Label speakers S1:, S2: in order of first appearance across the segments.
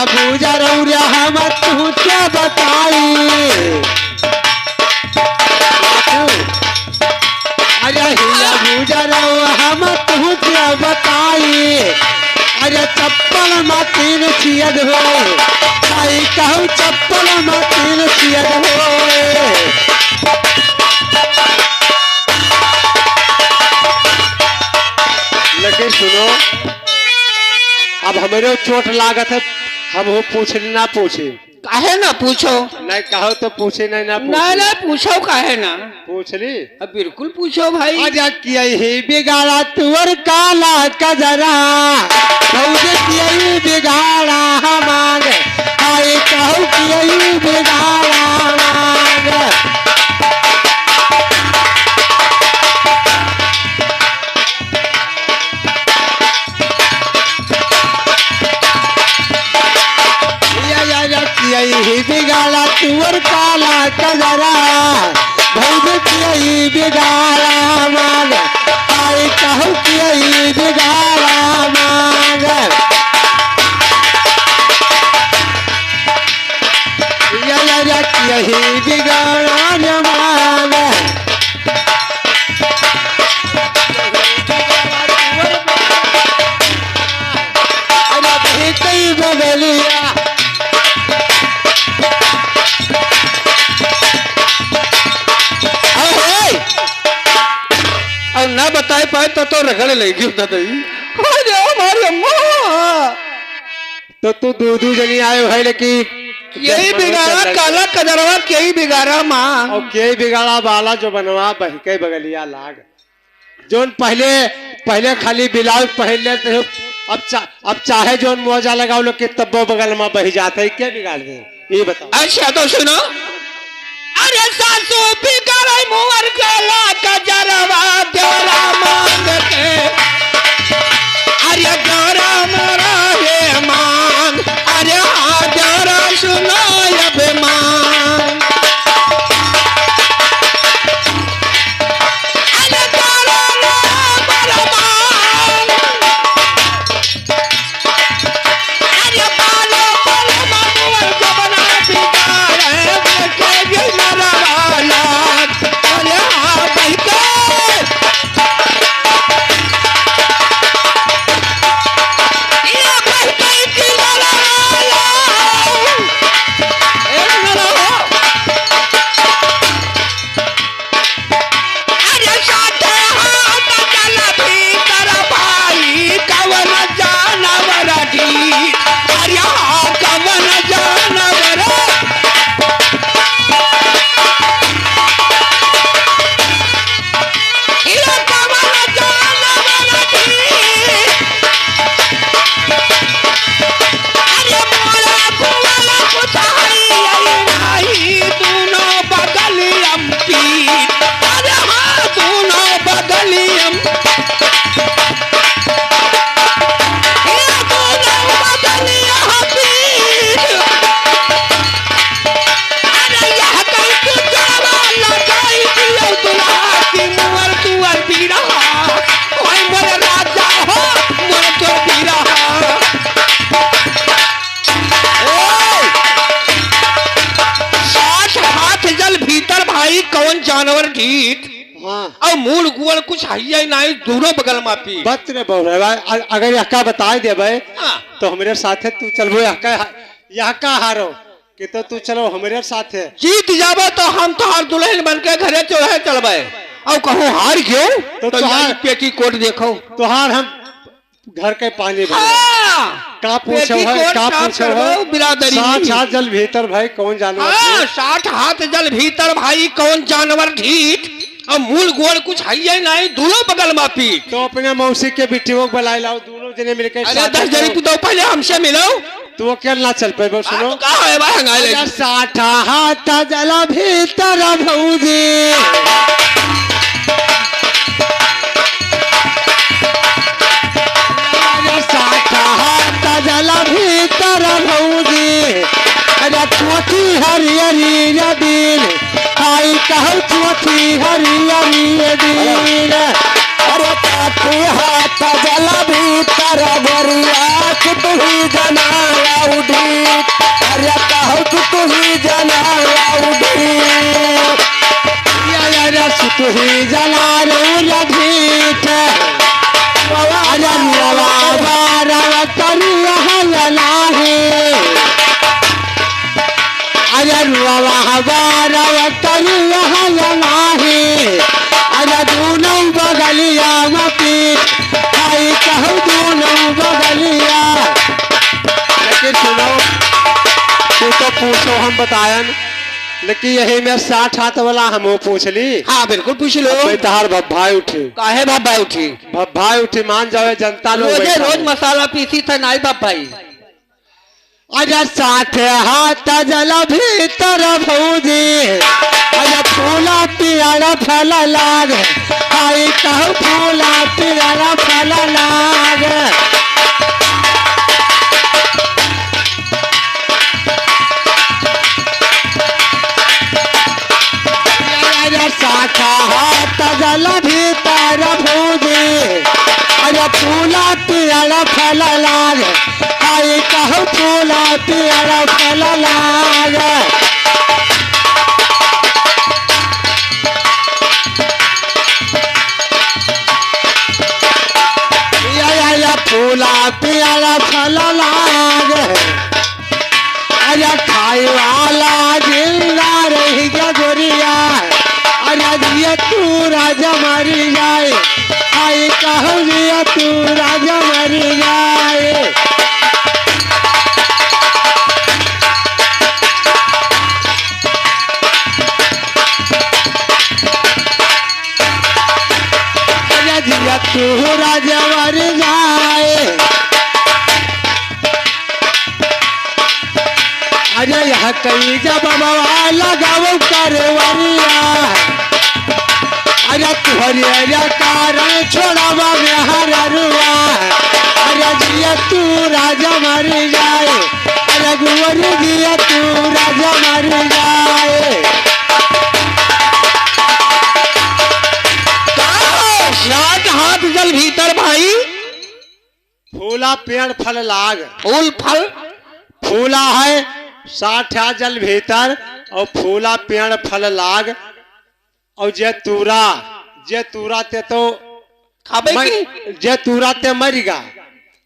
S1: हिया पूजा रौरिया हम तू क्या बताई। अरे हिया पूजा रौ हम तू क्या बताई। अरे चप्पल में तीन छियद हो कहूँ चप्पल में तीन छियद हो। लेकिन सुनो अब हमें चोट लागत है हम हो पूछ ना पूछे।
S2: काहे ना पूछो।
S1: नहीं कहो तो पूछे नहीं ना पूछे।
S2: ना ना पूछो काहे ना
S1: पूछ ली।
S2: अब बिल्कुल पूछो भाई।
S1: आजा किया ही बिगाड़ा तुअर काला कजरा किया ही बिगाड़ा मांग आए कहो किया ही बिगाड़ा मांग। यही बिगाड़ा तुअर काला कजरा भौज यही बिगाड़ा मांग आए कहूँ यही बिगाड़ा मांग। यही बिगाड़ा मांग कई बदलिया।
S2: और ना बताए पाए तो रगड़ लेगी अरे हमारी अम्मा।
S1: तो तू दूधू जनी आए भाई लेकिन
S2: यही बिगाड़ा काला कदरवा यही बिगाड़ा माँ
S1: और के बिगाड़ा बाला जो बनवा बहके बगलिया लाग जोन पहले खाली ब्लाउज पहन थे अब चाहे जोन मोजा लगाओ लोग के तब्बो बगल में बही जाते क्या बिगाड़ दे ये बताओ।
S2: अच्छा तो सुनो। अरे सासू बिगाड़ा मुहर काला कजरवा तेरा मांग के अरे गौरा मरा है मांग अरे हाजरा सुनो अब मांग अरे गौरा मरा मांग अरे बालो बालो मुहर को बना बिगाड़े के मरा वाला अरे हाँ भाई के जानवर ढीठ
S1: हाँ
S2: और मूल गुड़ कुछ है नहीं दोनों बगल मापी
S1: बत रे बहु अगर यह बताए दे भाई
S2: हाँ।
S1: तो हमारे साथ है तू चलबो यह का हारो कि तो तू चलो हमारे साथ है
S2: जीत जाबो तो हम तो हर दुल्हन बन के घरे चढ़े चलबे और कहूँ हार क्यों तो यहाँ पेटी कोट देखो
S1: तुहार हम घर के पानी
S2: हाँ।
S1: का पूछो है का पूछो है
S2: बिरादरी
S1: 60 हाथ जल भीतर भाई कौन जानवर
S2: हाँ 60 हाथ जल भीतर भाई कौन जानवर ढीठ और मूल गोड़ कुछ है नहीं दोनों बगल में पीट।
S1: तो अपने मौसी के बिटियों को बुला लाओ दोनों जने मिलकर।
S2: अरे 10 जने तो पहले हमसे मिलो
S1: तो अकेले ना चल पे सुनो
S2: कहाँ है भाई हंगाई
S1: 60 हाथ जल भीतर भौजी 60 हाथ जल भीतर भौजी अरे चौथी हरियरी दिन आई कहू चौथी हरियरी दिन अरे काठी हाथ जल भीतर गोरिया
S3: तू ही जाना उठी, अरे कहू तू ही जाना उठी।
S1: अरे सुत ही जना रे ढीठ अरे रव करिया नाही अरे रव करिया नाही अरे दूनों बगलिया में पीठ आई कहूँ दूनों बगलिया। लेकिन सुनो तू तो पूछो हम बतायन लेकिन यही में 60 हाथ वाला हम पूछ ली।
S2: हाँ बिल्कुल पूछ लो।
S1: तहार भभाई उठी
S2: काहे बाबा उठी?
S1: भभाई उठी मान जावे जनता लोग
S2: रोजे रोज मसाला पीसी था नाई बाप भाई।
S1: अरे 60 हाथ जल भीतर भौजी अरे फूला पियारा फल लाग आई कहू फूला पियारा फल लाग। शाखा हाथ जल भीतर भूजी अरे फूला पियर फल लाग आई कहू फूला पियर फल लाग। फूला पियर फल लाग अरे खाई वाला जिंदा रही गोरिया अरे दिया तू राजा मरी जाए आई कहूँ दिया तू राजा मरी जाए। अरे दिया तू राजा मरी जाए अरे यह कई जब बाबा लगाओ करवरिया अरे तुहरे कारण छोड़ावा में हररुआ अरे जिया तू राजा मर जाए अरे गुवर जिया तू राजा मर जाए।
S2: सात हाथ जल भीतर भाई
S1: फूला पेड़ फल लाग
S2: फूल फल
S1: फूला है 60 हाथ जल भीतर और फूला पेड़ फल लाग और जे तूरा ते तो
S2: खाबे की
S1: जे तूरा ते मरिगा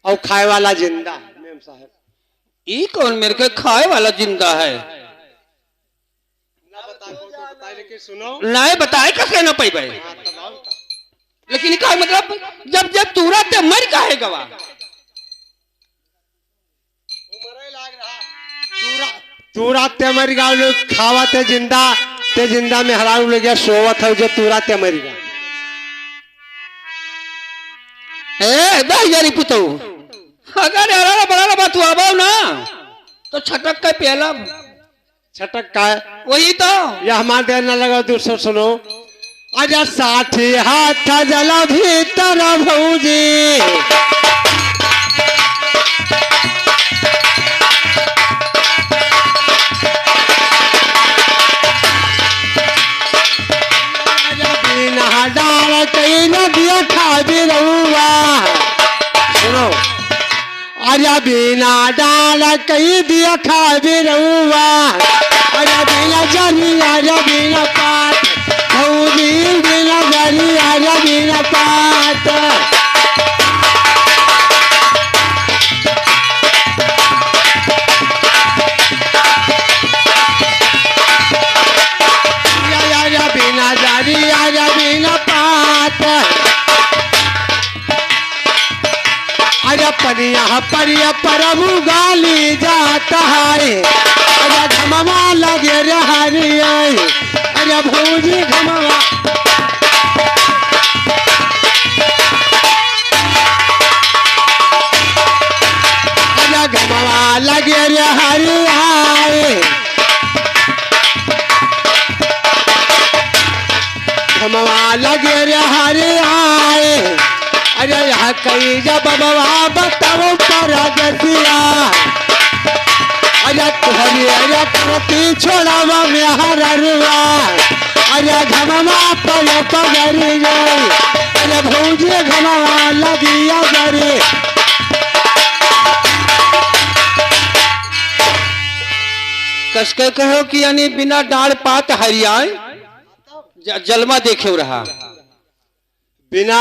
S1: और खाए वाला जिंदा। मेम साहब
S2: ई कौन मेरे के खाए वाला जिंदा है?
S1: ना बताए लेकिन सुनो
S2: नहीं बताए कैसे ना पैबे लेकिन का मतलब जब जब तूरा ते मर काहे गवा
S1: तूरा ते मरिगा लोग खावा ते जिंदा में हराऊ ले गया सोवत है जो तूरा ते मरिगा।
S2: ए भाई पुतो अगर हरारा बड़ा बात हुआ बाव ना तो छटक का पहला
S1: छटक का
S2: वही तो
S1: यह हमारे देर न लगा दूसरा सुनो अरे 60 हाथ जल भीतर भौजी डाल कई नदिया खा भी रहुआ सुनो अरे बिना डाल कई दिया खा भी रहुआ अरे बिना जनी अरे बिना पात भौजी बिना जनी अरे बिना पात। बिना जारी आजा बिना पात अरे परिया प्रभु गाली जाता है अरे घमवा लगे रहरी अरे भौजी घमवा अरे घमवा लगे रहरी घमवा लगे रहरी अरे यहाँ कई जब बाबा बताओ पर गतिया अरे तुहरी अरे प्रति छोड़ावा में हररुआ अरे घमवा पर पगरी गई अरे भौजी घमवा लगिया गरी।
S2: कस के कहो कि यानी बिना डाल पात हरियाए जलमा देखे हो रहा।
S1: बिना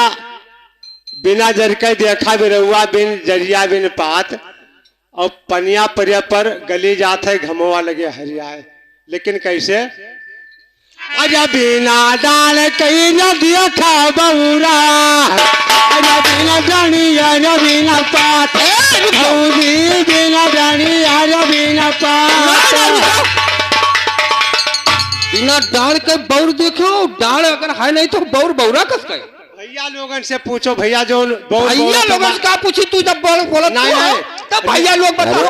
S1: बिना जरके देखा भी रहुआ बिन जरिया बिन पात और पनिया परिया पर गली जात है घमोवा लगे हरियाए, लेकिन कैसे? अरे बिना डाल कई न देखा बउरा, अरे बिना जानी अरे बिना पात भौजी, बिना जानी अरे बिना पात।
S2: बिना डाल के बौर देखो, डाल अगर है नहीं तो बौर बौरा कस के।
S1: भैया लोगन से पूछो, भैया जो
S2: भैया लोगन से का पूछी तू जब बोल बोला
S1: नहीं
S2: तब भैया लोग बताओ।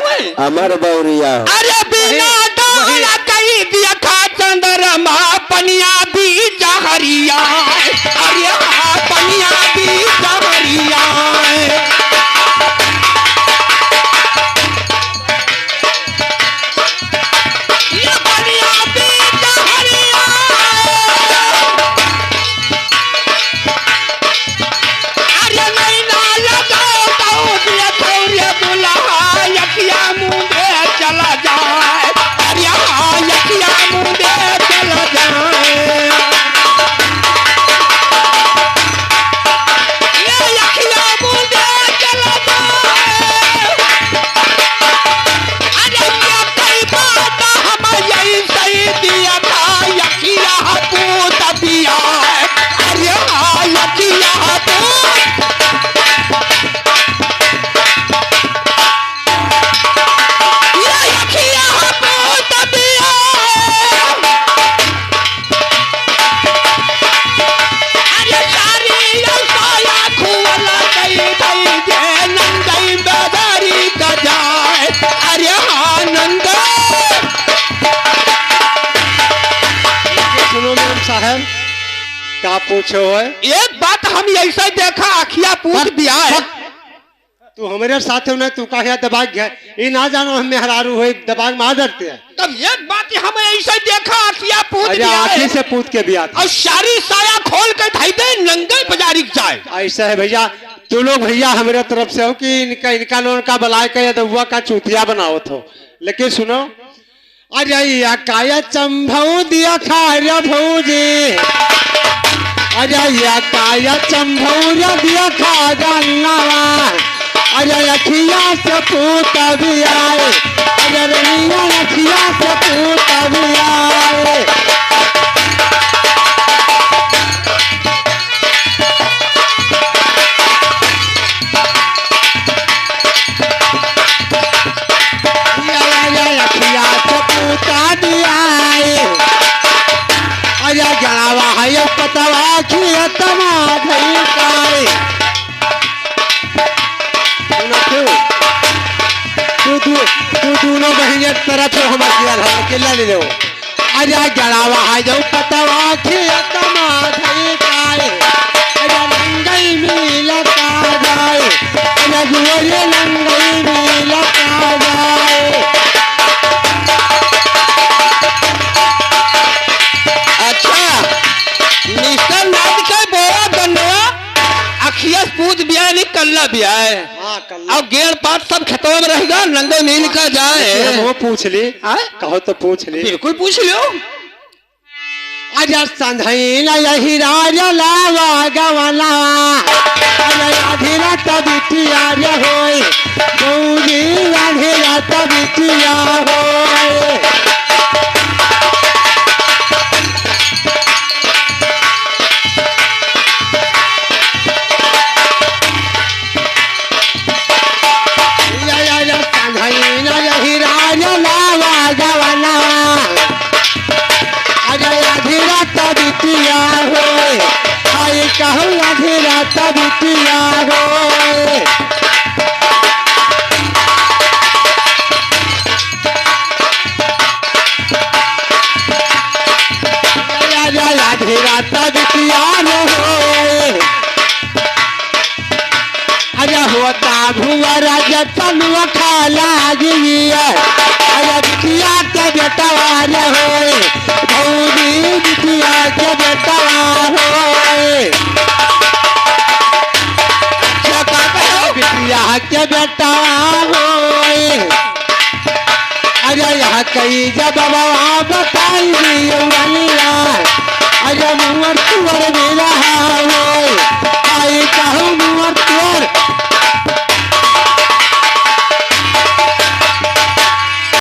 S3: अमर बौरिया
S2: अरे बिना डाल कई देखा चंद्रमा पनिया बीज हरिया, अरे हाँ पनिया बीज हरिया। ये पनिया बीज हरिया, अरे नहीं ना लगाओ तो दिया थोड़े बुला यकिया मुंडे चला जाए, अरे हाँ यकिया मुंडे चला जाए। ये यकिया मुंडे चला जाए, अरे ये कई बात हम यही सही दिया था यकिया पूत दिया, अरे हाँ यकिया पूत। ये यकिया पूत दिया, अरे सारी साया खुला गई गई जे नंगई बेदारी का जाए, अरे हाँ नंगा।
S1: सुनो मैम साहब, क्या पूछो है?
S2: एक बात हम ऐसा देखा अखिया पूछ दिया है।
S1: तू हमारे साथ हो ना, तू कहा दबाग गया ये ना जानो हम मेहरारू हो दबाग में आ डरते हैं।
S2: तब एक बात हम ऐसा देखा अखिया पूछ
S1: अरे
S2: दिया
S1: आखिर
S2: है
S1: से पूछ के भी आता
S2: और सारी साया खोल के ढाई दे नंगे बाजारी जाए।
S1: ऐसा है भैया, तू लोग भैया हमारे तरफ से हो कि इनका लोन का बलाय का या दउआ का चूतिया बनाओ थो, लेकिन सुनो अरे या काया चंभऊ दिया खाया भौजी, अरे या काया चंभऊ दिया खा जानवा, अरे अखिया से पूत भी आए, अरे रनिया अखिया से पूत भी आए। अखिया से पूता भी आए, अरे गणावा है पतवा खिया तमाधई काए। तू दोनों बहने तरफ से हम अकेला ले लो। अरे गणावा है जो पतवा खिया तमाधई काए, अरे नंगई मिलता जाए, अरे जुए नंगई मिलता जाए।
S2: अच्छा मिस्टर नाथ के बोरा गन्नवा अखिया पूछ बिया नहीं कल्ला बिया है।
S1: हाँ कल
S2: अब गेड़ पात सब खेतों में रहेगा नंगे मिल का जाए।
S1: वो पूछ ली,
S2: हाँ?
S1: कहो तो पूछ ली।
S2: बिल्कुल पूछ लो।
S1: अरे संधई न यही राजा लावा गवलावा, अरे आधीरा तबिटिया रे होए, बौजी आधीरा तबिटिया होए। संधई न यही राजा लावा गवलावा, अरे आधीरा तबिटिया होए, आई कहूँ आधीरा तबिटिया होए। आधीरा तबिटिया होए, अरे होता भुवरा जतनुआ खाला गिया, अरे बिटिया के बेटवा रे होए, भौजी बिटिया के बेटवा होए। बिटिया के बेटवा होए, अरे कई जब बाबा बताई रनिया अरे मुहर तुअर मेरा है